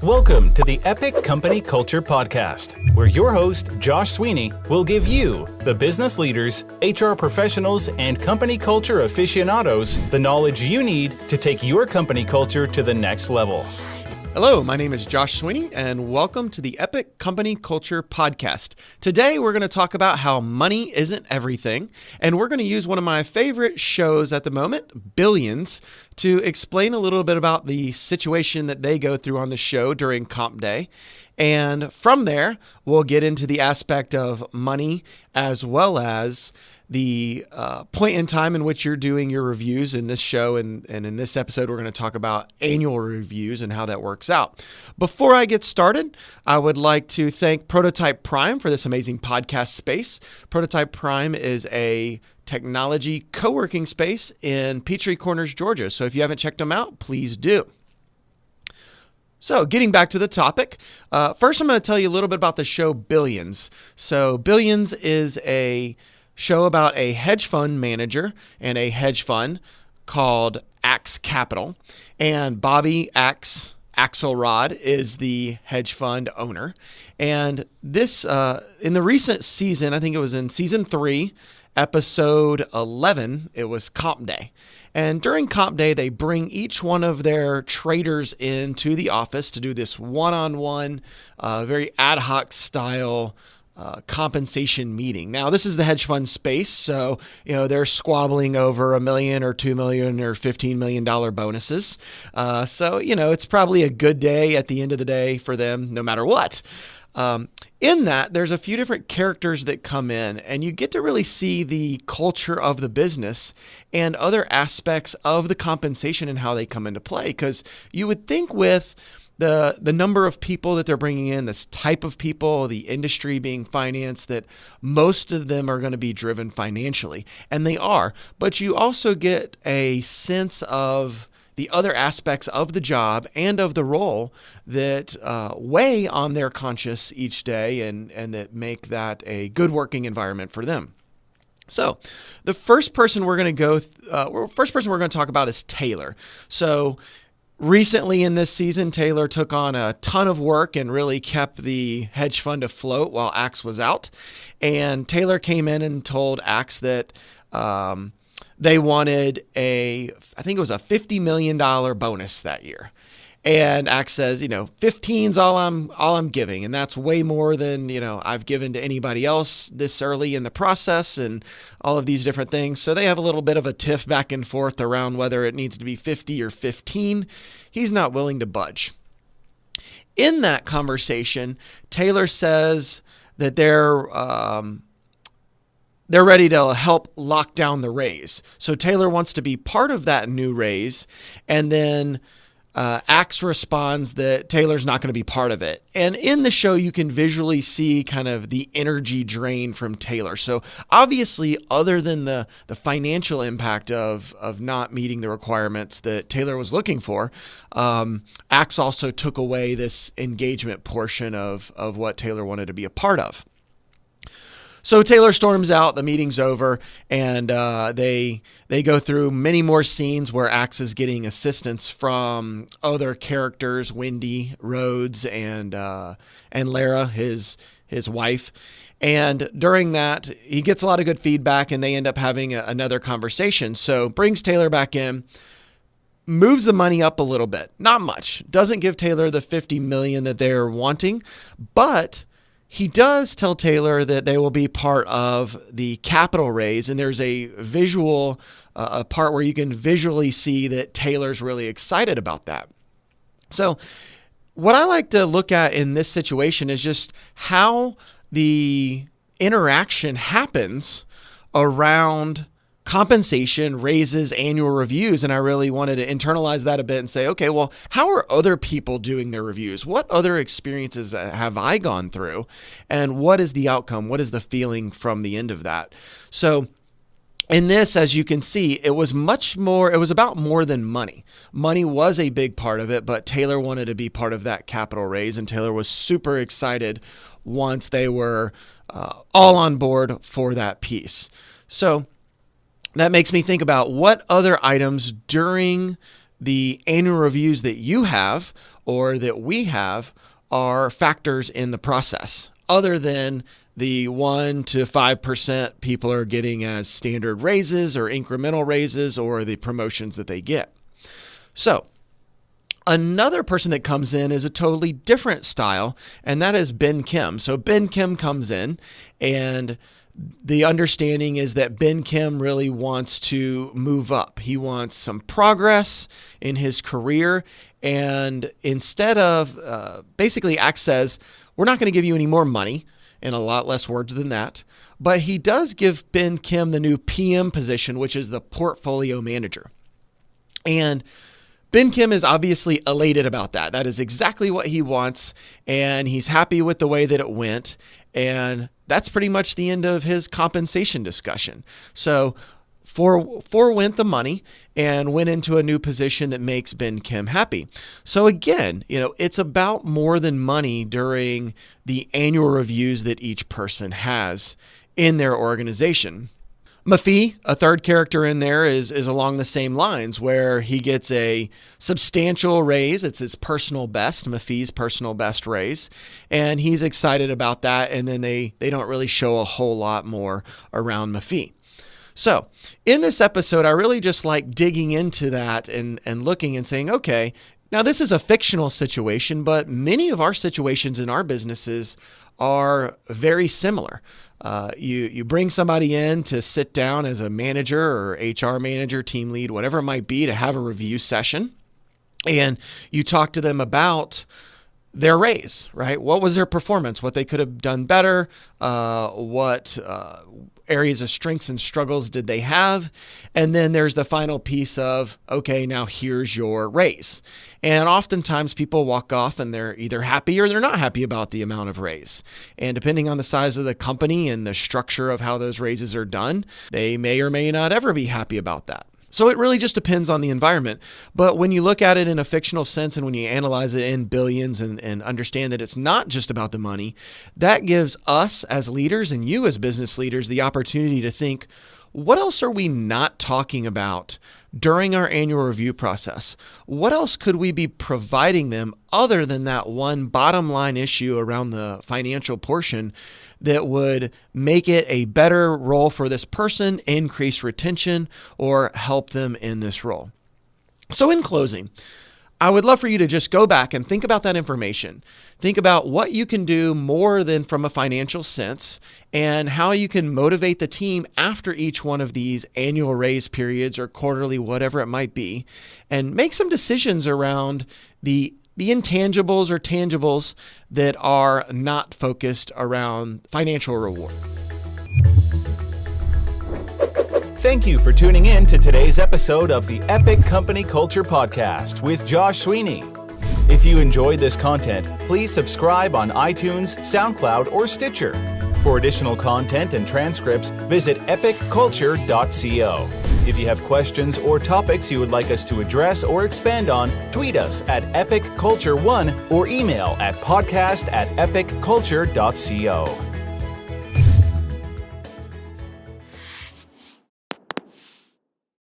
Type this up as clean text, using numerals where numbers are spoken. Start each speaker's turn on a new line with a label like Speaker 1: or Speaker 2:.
Speaker 1: Welcome to the Epic Company Culture Podcast, where your host, Josh Sweeney, will give you, the business leaders, HR professionals, and company culture aficionados, the knowledge you need to take your company culture to the next level.
Speaker 2: Hello, my name is Josh Sweeney, and welcome to the Epic Company Culture Podcast. Today, we're going to talk about how money isn't everything, and we're going to use one of my favorite shows at the moment, Billions, to explain a little bit about the situation that they go through on the show during Comp Day. And from there, we'll get into the aspect of money as well as the point in time in which you're doing your reviews in this show. And in this episode, we're going to talk about annual reviews and how that works out. Before I get started, I would like to thank Prototype Prime for this amazing podcast space. Prototype Prime is a technology co-working space in Peachtree Corners, Georgia. So if you haven't checked them out, please do. So getting back to the topic, first I'm going to tell you a little bit about the show Billions. So Billions is a show about a hedge fund manager and a hedge fund called Axe Capital. And Bobby Axelrod is the hedge fund owner. And this, in the recent season, I think it was in season 3, episode 11, it was Comp Day. And during Comp Day, they bring each one of their traders into the office to do this one-on-one, very ad hoc style compensation meeting. Now, this is the hedge fund space, so they're squabbling over $1 million or $2 million or $15 million bonuses. So it's probably a good day at the end of the day for them, no matter what. In that, there's a few different characters that come in, and you get to really see the culture of the business and other aspects of the compensation and how they come into play. Because you would think with the number of people that they're bringing in, this type of people, the industry being finance, that most of them are going to be driven financially, and they are. But you also get a sense of the other aspects of the job and of the role that weigh on their conscience each day and that make that a good working environment for them. So the first person we're going to talk about is Taylor. So recently in this season, Taylor took on a ton of work and really kept the hedge fund afloat while Axe was out. And Taylor came in and told Axe that they wanted I think it was a $50 million bonus that year. And Axe says, 15's all I'm giving. And that's way more than, I've given to anybody else this early in the process and all of these different things. So they have a little bit of a tiff back and forth around whether it needs to be 50 or 15. He's not willing to budge. In that conversation, Taylor says that they're ready to help lock down the raise. So Taylor wants to be part of that new raise, and then Axe responds that Taylor's not going to be part of it. And in the show, you can visually see kind of the energy drain from Taylor. So obviously, other than the financial impact of not meeting the requirements that Taylor was looking for, Axe also took away this engagement portion of what Taylor wanted to be a part of. So Taylor storms out, the meeting's over, and they go through many more scenes where Axe is getting assistance from other characters, Wendy, Rhodes, and Lara, his wife. And during that, he gets a lot of good feedback, and they end up having another conversation. So brings Taylor back in, moves the money up a little bit, not much. Doesn't give Taylor the $50 million that they're wanting, but he does tell Taylor that they will be part of the capital raise, and there's a visual a part where you can visually see that Taylor's really excited about that. So what I like to look at in this situation is just how the interaction happens around compensation, raises, annual reviews. And I really wanted to internalize that a bit and say, okay, well, how are other people doing their reviews? What other experiences have I gone through? And what is the outcome? What is the feeling from the end of that? So in this, as you can see, it was about more than money. Money was a big part of it, but Taylor wanted to be part of that capital raise, and Taylor was super excited once they were all on board for that piece. So that makes me think about what other items during the annual reviews that you have or that we have are factors in the process, other than the 1 to 5% people are getting as standard raises or incremental raises or the promotions that they get. So another person that comes in is a totally different style, and that is Ben Kim. So Ben Kim comes in, and the understanding is that Ben Kim really wants to move up. He wants some progress in his career, and instead of basically Axe says, we're not going to give you any more money, in a lot less words than that, but he does give Ben Kim the new PM position, which is the portfolio manager. And Ben Kim is obviously elated about that. That is exactly what he wants, and he's happy with the way that it went. And that's pretty much the end of his compensation discussion. So forwent the money and went into a new position that makes Ben Kim happy. So again, it's about more than money during the annual reviews that each person has in their organization. Mafi, a third character in there, is along the same lines, where he gets a substantial raise. It's his personal best, Mafi's personal best raise, and he's excited about that. And then they don't really show a whole lot more around Mafi. So in this episode, I really just like digging into that and looking and saying, okay, now this is a fictional situation, but many of our situations in our businesses are very similar. You bring somebody in to sit down as a manager or HR manager, team lead, whatever it might be, to have a review session, and you talk to them about their raise, right? What was their performance? What they could have done better? What areas of strengths and struggles did they have? And then there's the final piece of, okay, now here's your raise. And oftentimes people walk off and they're either happy or they're not happy about the amount of raise. And depending on the size of the company and the structure of how those raises are done, they may or may not ever be happy about that. So it really just depends on the environment. But when you look at it in a fictional sense and when you analyze it in billions and understand that it's not just about the money, that gives us as leaders and you as business leaders the opportunity to think, what else are we not talking about during our annual review process? What else could we be providing them other than that one bottom line issue around the financial portion that would make it a better role for this person, increase retention, or help them in this role? So in closing, I would love for you to just go back and think about that information. Think about what you can do more than from a financial sense and how you can motivate the team after each one of these annual raise periods or quarterly, whatever it might be, and make some decisions around the intangibles or tangibles that are not focused around financial reward.
Speaker 1: Thank you for tuning in to today's episode of the Epic Company Culture Podcast with Josh Sweeney. If you enjoyed this content, please subscribe on iTunes, SoundCloud, or Stitcher. For additional content and transcripts, visit epicculture.co. If you have questions or topics you would like us to address or expand on, tweet us at epicculture1 or email at podcast@epicculture.co.